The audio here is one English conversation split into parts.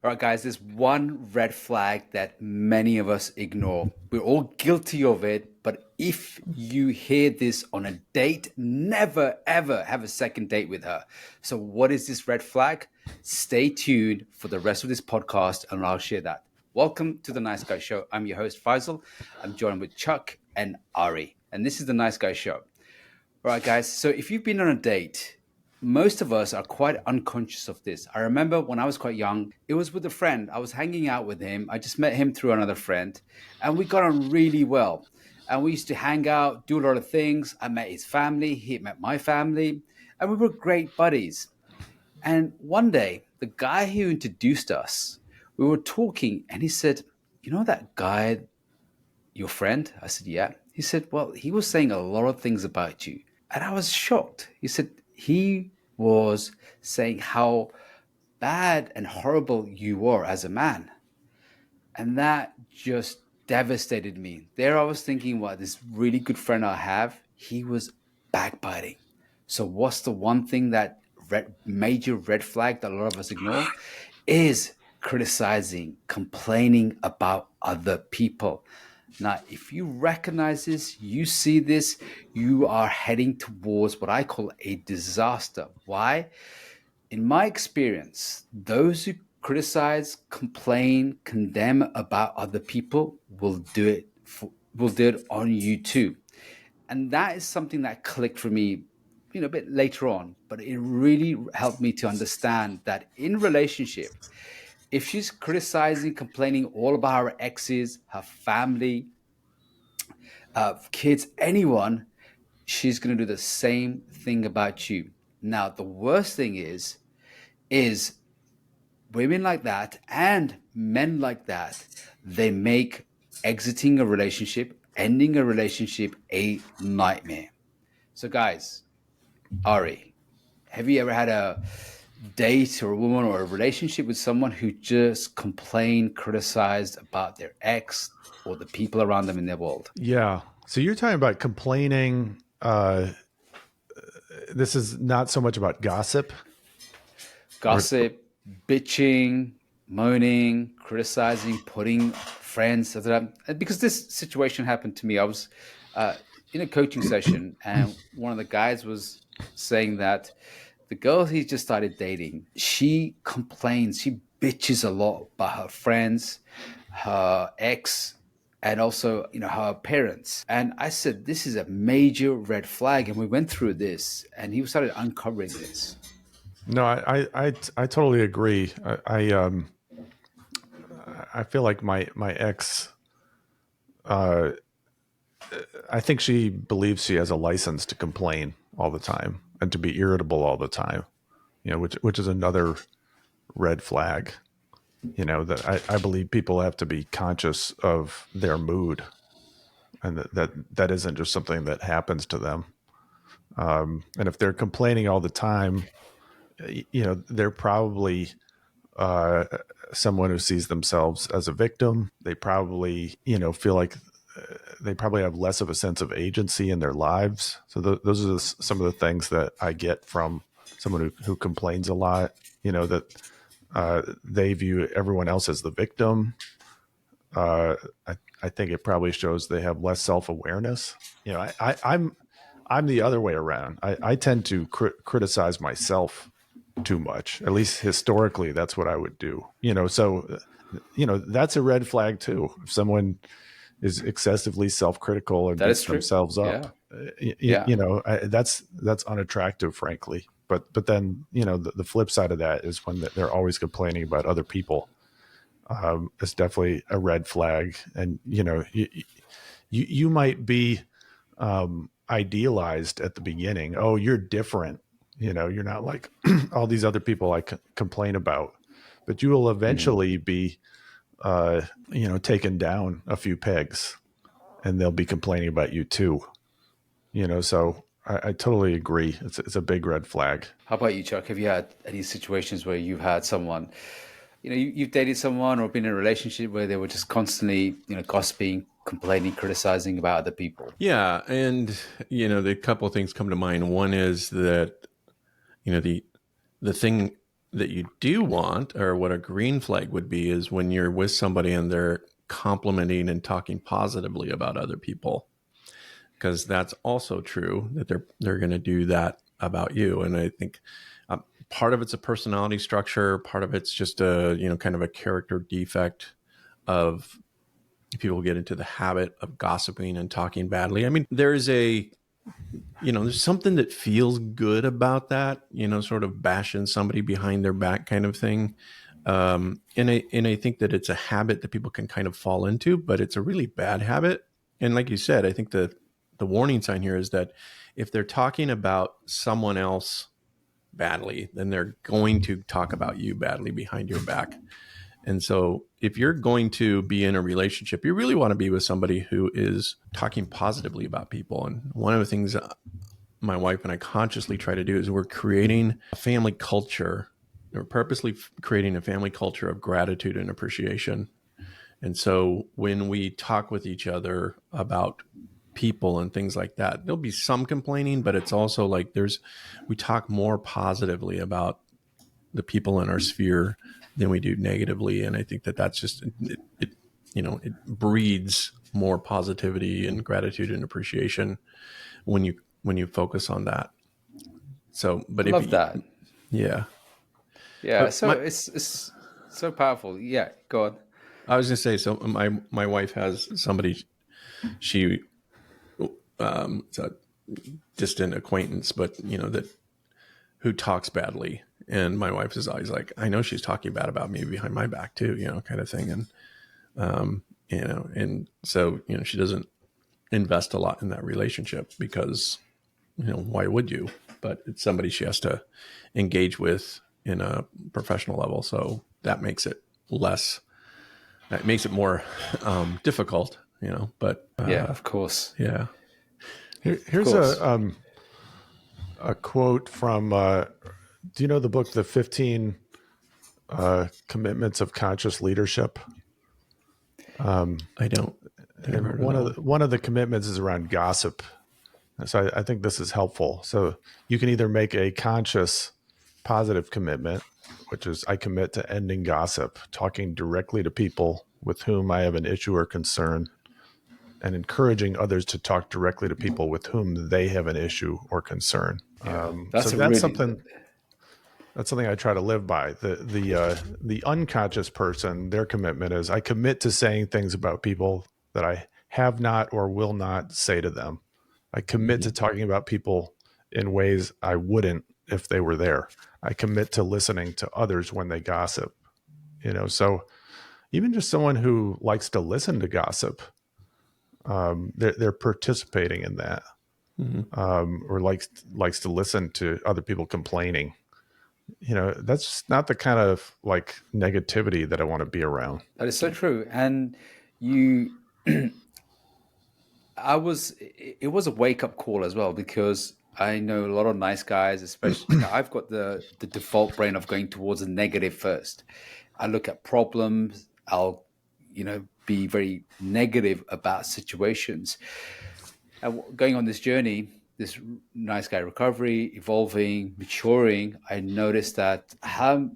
All right, guys, there's one red flag that many of us ignore. We're all guilty of it, but if you hear this on a date, never ever have a second date with her. So, what is this red flag? Stay tuned for the rest of this podcast and I'll share that. Welcome to the Nice Guy Show. I'm your host, Faisal. I'm joined with Chuck and Ari, and this is the Nice Guy Show. All right, guys. So if you've been on a date, most of us are quite unconscious of this. I remember when I was quite young, it was with a friend. I was hanging out with him. I just met him through another friend, and we got on really well. And we used to hang out, do a lot of things. I met his family, he met my family, and we were great buddies. And one day, the guy who introduced us, we were talking, and he said, "You know that guy, your friend?" I said, "Yeah." He said, "Well, he was saying a lot of things about you." And I was shocked. He said he was saying how bad and horrible you were as a man. And that just devastated me. There I was thinking, well, this really good friend I have, he was backbiting. So what's the one thing that major red flag that a lot of us ignore is criticizing, complaining about other people. Now, if you recognize this, you see this, you are heading towards what I call a disaster. Why? In my experience, those who criticize, complain, condemn about other people will do it on you too. And that is something that clicked for me, a bit later on, but it really helped me to understand that in relationship, if she's criticizing, complaining all about her exes, her family, kids, anyone, she's going to do the same thing about you. Now, the worst thing is women like that and men like that, they make exiting a relationship, ending a relationship a nightmare. So, guys, Ari, have you ever had a date or a woman or a relationship with someone who just complained, criticized about their ex or the people around them in their world? Yeah. So you're talking about complaining. This is not so much about gossip or Gossip, bitching, moaning, criticizing, putting friends, because this situation happened to me. I was uh, in a coaching session, and one of the guys was saying that the girl he just started dating, she complains, she bitches a lot about her friends, her ex, and also her parents. And I said this is a major red flag, and we went through this, and he started uncovering this. no. I totally agree. I feel like my ex. Uh, I think she believes she has a license to complain all the time and to be irritable all the time. Which is another red flag. That I believe people have to be conscious of their mood, and that isn't just something that happens to them. And if they're complaining all the time, they're probably uh, someone who sees themselves as a victim. They probably, feel like they probably have less of a sense of agency in their lives. So those are some of the things that I get from someone who complains a lot. That they view everyone else as the victim. Uh, I think it probably shows they have less self awareness. I'm the other way around. I tend to criticize myself too much. At least historically, that's what I would do. So that's a red flag too. If someone is excessively self-critical and That is beats true. themselves up, Yeah. Yeah. that's unattractive, frankly. But then the flip side of that is when they're always complaining about other people. It's definitely a red flag. And you might be idealized at the beginning. Oh, you're different. You're not like all these other people I complain about, but you will Mhm. eventually be, taken down a few pegs, and they'll be complaining about you too. So I totally agree. It's a big red flag. How about you, Chuck? Have you had any situations where you've had someone, you've dated someone or been in a relationship where they were just constantly, gossiping, complaining, criticizing about other people? Yeah, and the couple of things come to mind. One is that the the thing. that you do want, or what a green flag would be, is when you're with somebody and they're complimenting and talking positively about other people, because that's also true that they're going to do that about you. And I think part of it's a personality structure, part of it's just a kind of a character defect of people get into the habit of gossiping and talking badly. I mean, there's something that feels good about that, sort of bashing somebody behind their back kind of thing. And I think that it's a habit that people can kind of fall into, but it's a really bad habit. And like you said, I think the warning sign here is that if they're talking about someone else badly, then they're going to talk about you badly behind your back. And so if you're going to be in a relationship, you really want to be with somebody who is talking positively about people. And one of the things my wife and I consciously try to do is we're creating a family culture. We're purposely creating a family culture of gratitude and appreciation. And so when we talk with each other about people and things like that, there'll be some complaining, but it's also like we talk more positively about the people in our sphere than we do negatively. And I think that that's just, it breeds more positivity and gratitude and appreciation when you focus on that. So, but I love that. yeah, Yeah, but so it's so powerful. Yeah, go on. I was gonna say, so my wife has somebody, she, it's a distant acquaintance, but that who talks badly. And my wife is always like, I know she's talking bad about me behind my back too, kind of thing. And, and so, she doesn't invest a lot in that relationship because, why would you? But it's somebody she has to engage with in a professional level. So that makes it more difficult, but Yeah, of course. yeah. Of Here's course. a quote from, do you know the book, The 15 Commitments of Conscious Leadership? I don't think I've And heard of that one. one of the commitments is around gossip. So I think this is helpful. So you can either make a conscious positive commitment, which is I commit to ending gossip, talking directly to people with whom I have an issue or concern, and encouraging others to talk directly to people with whom they have an issue or concern. Yeah, So that's a really that's something I try to live by. The unconscious person, their commitment is I commit to saying things about people that I have not or will not say to them. I commit to talking about people in ways I wouldn't if they were there. I commit to listening to others when they gossip. So even just someone who likes to listen to gossip, they're participating in that, or likes to listen to other people complaining. That's not the kind of like negativity that I want to be around. that is so true. And you it was a wake up call as well because I know a lot of nice guys, especially, I've got the default brain of going towards the negative first. I look at problems, I'll, be very negative about situations. And going on this journey, this nice guy recovery, evolving, maturing, I noticed that how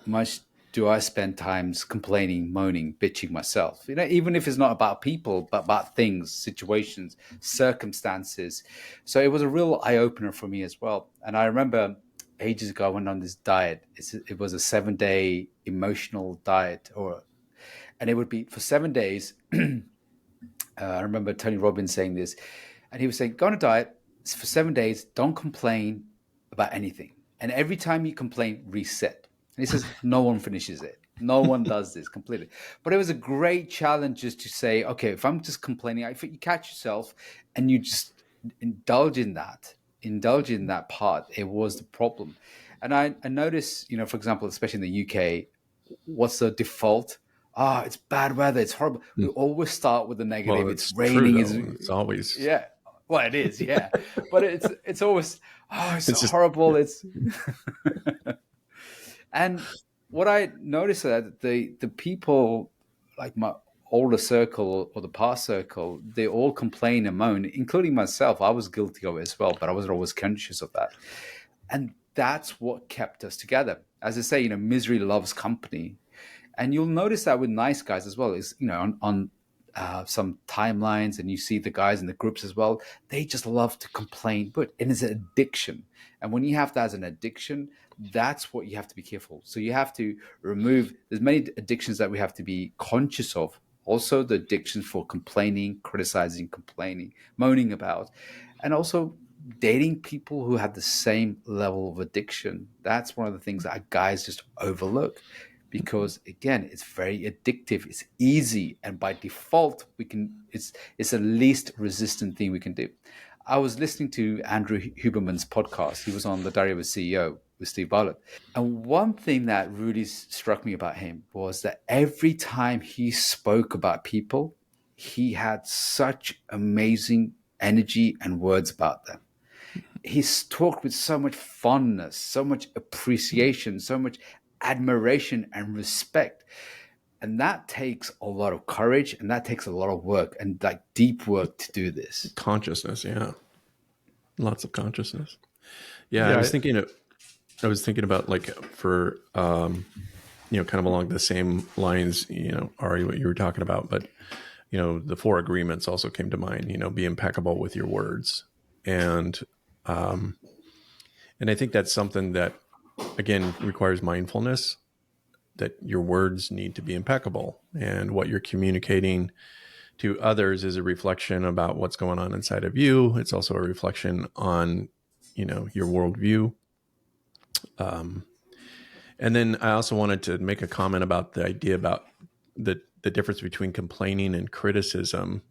much do I spend times complaining, moaning, bitching myself? Even if it's not about people, but about things, situations, circumstances. So it was a real eye opener for me as well. And I remember ages ago I went on this diet. It was a 7-day emotional diet, and it would be for 7 days. I remember Tony Robbins saying this, and he was saying, go on a diet for 7 days, don't complain about anything. And every time you complain, reset. And he says, no one finishes it. No one does this completely. But it was a great challenge just to say, okay, if I'm just complaining, if you catch yourself and you just indulge in that part, it was the problem. And I noticed, for example, especially in the UK, what's the default? It's bad weather. It's horrible. We always start with the negative. Well, It's it's true raining. though. It's always, Yeah. Well, it is. Yeah, but it's always it's it's just, horrible. It's and what I noticed that the people like my older circle or the past circle, they all complain and moan, including myself. I was guilty of it as well, but I wasn't always conscious of that. And that's what kept us together. As I say, misery loves company. And you'll notice that with nice guys as well. Is on some timelines, and you see the guys in the groups as well. They just love to complain, but it is an addiction. And when you have that as an addiction, that's what you have to be careful. So you have to remove. There's many addictions that we have to be conscious of. Also, the addiction for complaining, criticizing, complaining, moaning about, and also dating people who have the same level of addiction. That's one of the things that guys just overlook, because again, it's very addictive. It's easy, and by default we can it's the least resistant thing we can do. I was listening to Andrew Huberman's podcast. He was on The Diary of a CEO with Steve Bartlett, and one thing that really struck me about him was that every time he spoke about people, he had such amazing energy and words about them. He's talked with so much fondness, so much appreciation, so much admiration and respect. And that takes a lot of courage, and that takes a lot of work, and like deep work to do this. Consciousness, yeah. Lots of consciousness. Yeah, Yeah, I was thinking about like for kind of along the same lines, Ari, what you were talking about, but the four agreements also came to mind. Be impeccable with your words, and I think that's something that again requires mindfulness. That your words need to be impeccable, and what you're communicating to others is a reflection about what's going on inside of you. It's also a reflection on your worldview. And then I also wanted to make a comment about the idea about the difference between complaining and criticism,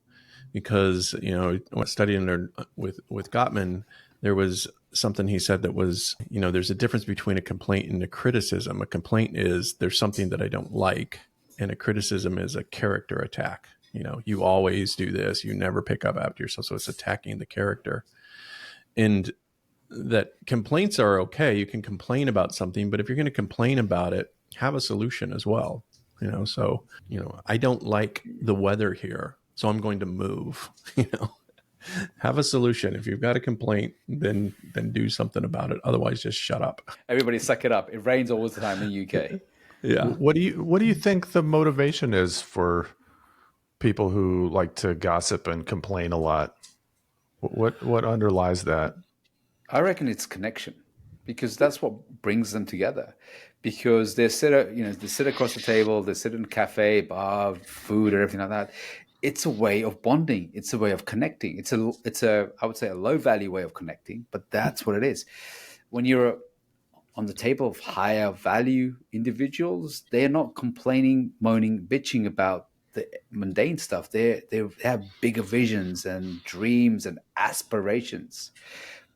because when I studied under with Gottman, there was something he said that was there's a difference between a complaint and a criticism. A complaint is there's something that I don't like, and a criticism is a character attack. You always do this, you never pick up after yourself, so it's attacking the character. And that complaints are okay. You can complain about something, but if you're going to complain about it, have a solution as well. So, I don't like the weather here, so I'm going to move. Have a solution. If you've got a complaint, then do something about it. Otherwise, just shut up. Everybody suck it up. It rains all the time in the UK. Yeah. What do you think the motivation is for people who like to gossip and complain a lot? What underlies that? I reckon it's connection, because that's what brings them together. Because they sit across the table, they sit in a cafe, bar, food, or everything like that. It's a way of bonding. It's a way of connecting. It's a I would say a low value way of connecting, but that's what it is. When you're on the table of higher value individuals, they're not complaining, moaning, bitching about the mundane stuff. They have bigger visions and dreams and aspirations.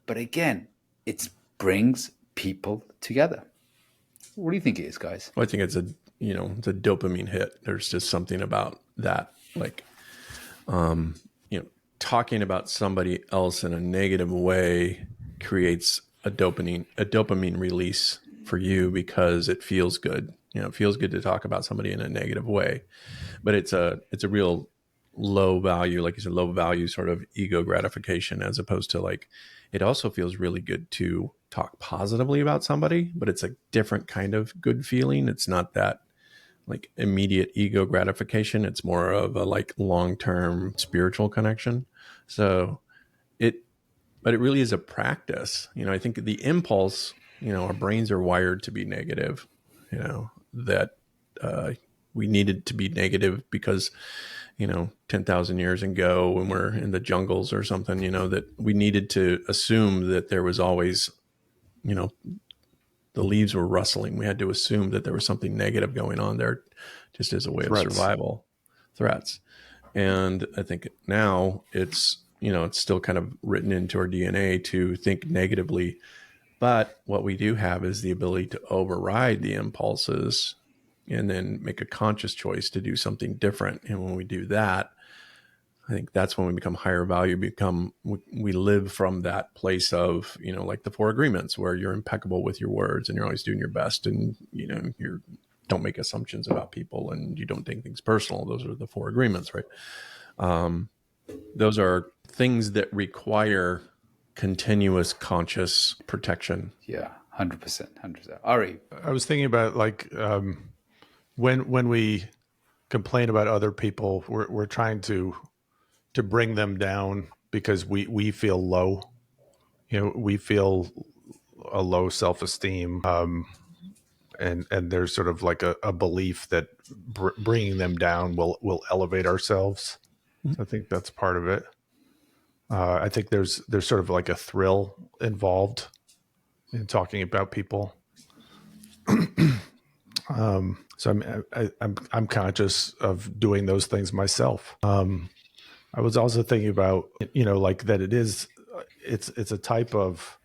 But again, it brings people together. What do you think it is, guys? Well, I think it's a dopamine hit. There's just something about that, like, talking about somebody else in a negative way creates a dopamine release for you because it feels good. It feels good to talk about somebody in a negative way, but it's a real low value, like you said, low value sort of ego gratification, as opposed to like, it also feels really good to talk positively about somebody, but it's a different kind of good feeling. It's not that like immediate ego gratification. It's more of a like long-term spiritual connection. But it really is a practice. I think the impulse, our brains are wired to be negative, that we needed to be negative because 10,000 years ago when we're in the jungles or something, that we needed to assume that there was always, the leaves were rustling. We had to assume that there was something negative going on there just as a way of survival. Threats. And I think now it's still kind of written into our DNA to think negatively. But what we do have is the ability to override the impulses and then make a conscious choice to do something different. And when we do that, I think that's when we become higher value, we live from that place of, like the four agreements where you're impeccable with your words and you're always doing your best and, you don't make assumptions about people and you don't take things personal. Those are the four agreements, right? Those are things that require continuous conscious protection. Yeah, 100%. 100%. Ari. I was thinking about like when we complain about other people, we're trying to bring them down because we feel low. We feel a low self-esteem, and there's sort of like a belief that bringing them down will elevate ourselves. So I think that's part of it. I think there's sort of like a thrill involved in talking about people. So I'm conscious of doing those things myself. I was also thinking about, like that it's a type of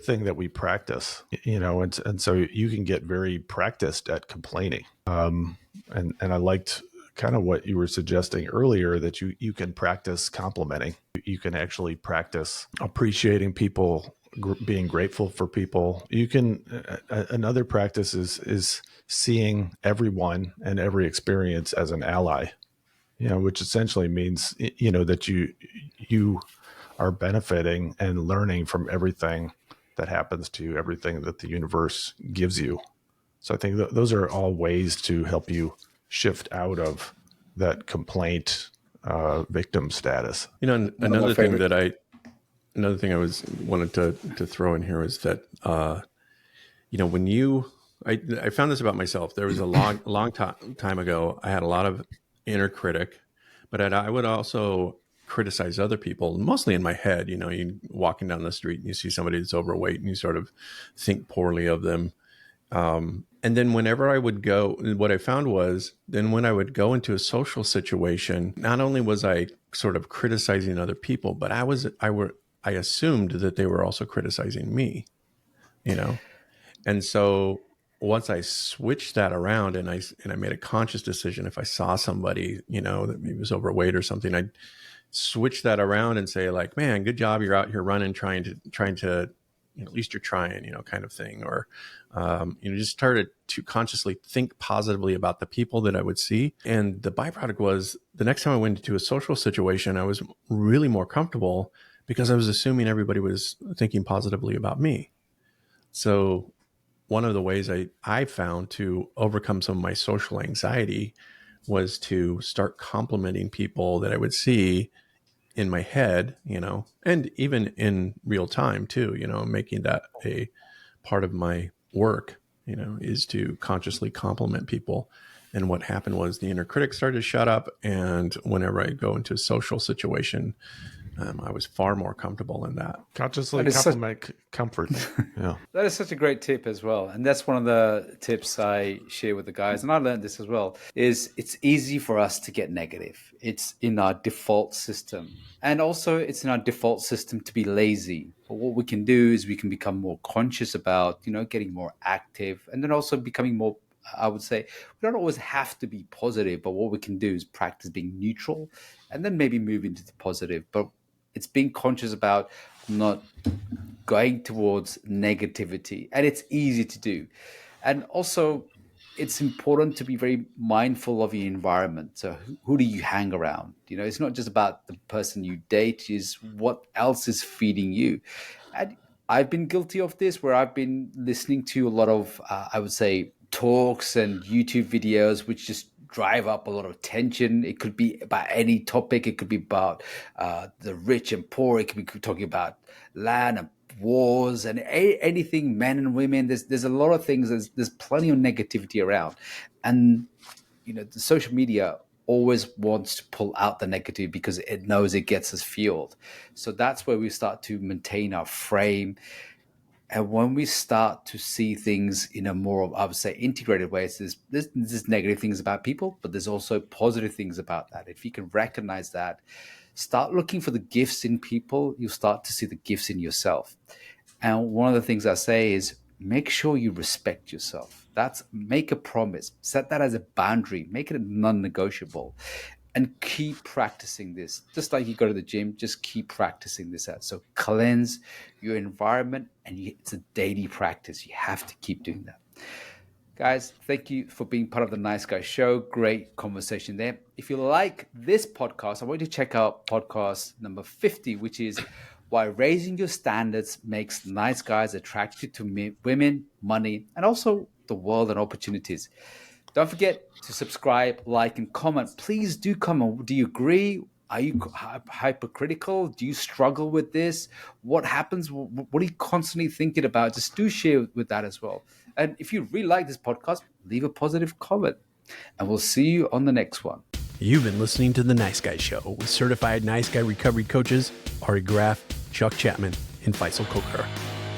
thing that we practice, and so you can get very practiced at complaining. And I liked kind of what you were suggesting earlier, that you can practice complimenting. You can actually practice appreciating people, being grateful for people. You can another practice is seeing everyone and every experience as an ally, which essentially means, that you are benefiting and learning from everything that happens to you, everything that the universe gives you. So I think those are all ways to help you shift out of that complaint victim status. Another thing I was wanted to throw in here is that when I found this about myself. There was a long time ago. I had a lot of inner critic, but I would also criticize other people, mostly in my head. You walking down the street and you see somebody that's overweight and you sort of think poorly of them. And then whenever I would go, what I found was then when I would go into a social situation, not only was I sort of criticizing other people, but I assumed that they were also criticizing me, And so once I switched that around and I made a conscious decision, if I saw somebody, that maybe was overweight or something, I'd switch that around and say like, man, good job. You're out here running, trying to, at least you're trying, kind of thing. Or, just started to consciously think positively about the people that I would see. And the byproduct was the next time I went into a social situation, I was really more comfortable because I was assuming everybody was thinking positively about me. So one of the ways I found to overcome some of my social anxiety was to start complimenting people that I would see in my head, and even in real time too, making that a part of my work, is to consciously compliment people. And what happened was the inner critic started to shut up. And whenever I go into a social situation, I was far more comfortable in that. Consciously compliment comfort. Yeah. That is such a great tip as well. And that's one of the tips I share with the guys. And I learned this as well, is it's easy for us to get negative. It's in our default system. And also it's in our default system to be lazy. But what we can do is we can become more conscious about, getting more active, and then also becoming more, I would say, we don't always have to be positive, but what we can do is practice being neutral and then maybe move into the positive. But it's being conscious about not going towards negativity, and it's easy to do. And also it's important to be very mindful of your environment. So who do you hang around? It's not just about the person you date, is what else is feeding you. And I've been guilty of this, where I've been listening to a lot of I would say talks and YouTube videos which just drive up a lot of tension. It could be about any topic. It could be about the rich and poor. It could be talking about land and wars and anything, men and women. There's a lot of things. There's plenty of negativity around, and the social media always wants to pull out the negative because it knows it gets us fueled. So that's where we start to maintain our frame. And when we start to see things in a more, I would say, integrated way, so there's negative things about people, but there's also positive things about that. If you can recognize that, start looking for the gifts in people, you'll start to see the gifts in yourself. And one of the things I say is make sure you respect yourself. Make a promise, set that as a boundary, make it non-negotiable, and keep practicing this. Just like you go to the gym, just keep practicing this out. So cleanse your environment, and it's a daily practice. You have to keep doing that. Guys, thank you for being part of the Nice Guy Show. Great conversation there. If you like this podcast, I want you to check out podcast number 50, which is why raising your standards makes nice guys attracted to women, money, and also the world and opportunities. Don't forget to subscribe, like, and comment. Please do comment. Do you agree? Are you hypercritical? Do you struggle with this? What happens? What are you constantly thinking about? Just do share with that as well. And if you really like this podcast, leave a positive comment. And we'll see you on the next one. You've been listening to The Nice Guy Show with certified Nice Guy recovery coaches Ari Graff, Chuck Chapman, and Faisal Kokar.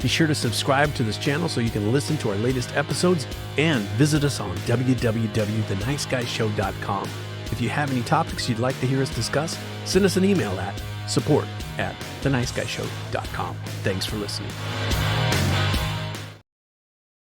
Be sure to subscribe to this channel so you can listen to our latest episodes and visit us on www.theniceguyShow.com. If you have any topics you'd like to hear us discuss, send us an email at support@theniceguyShow.com. Thanks for listening.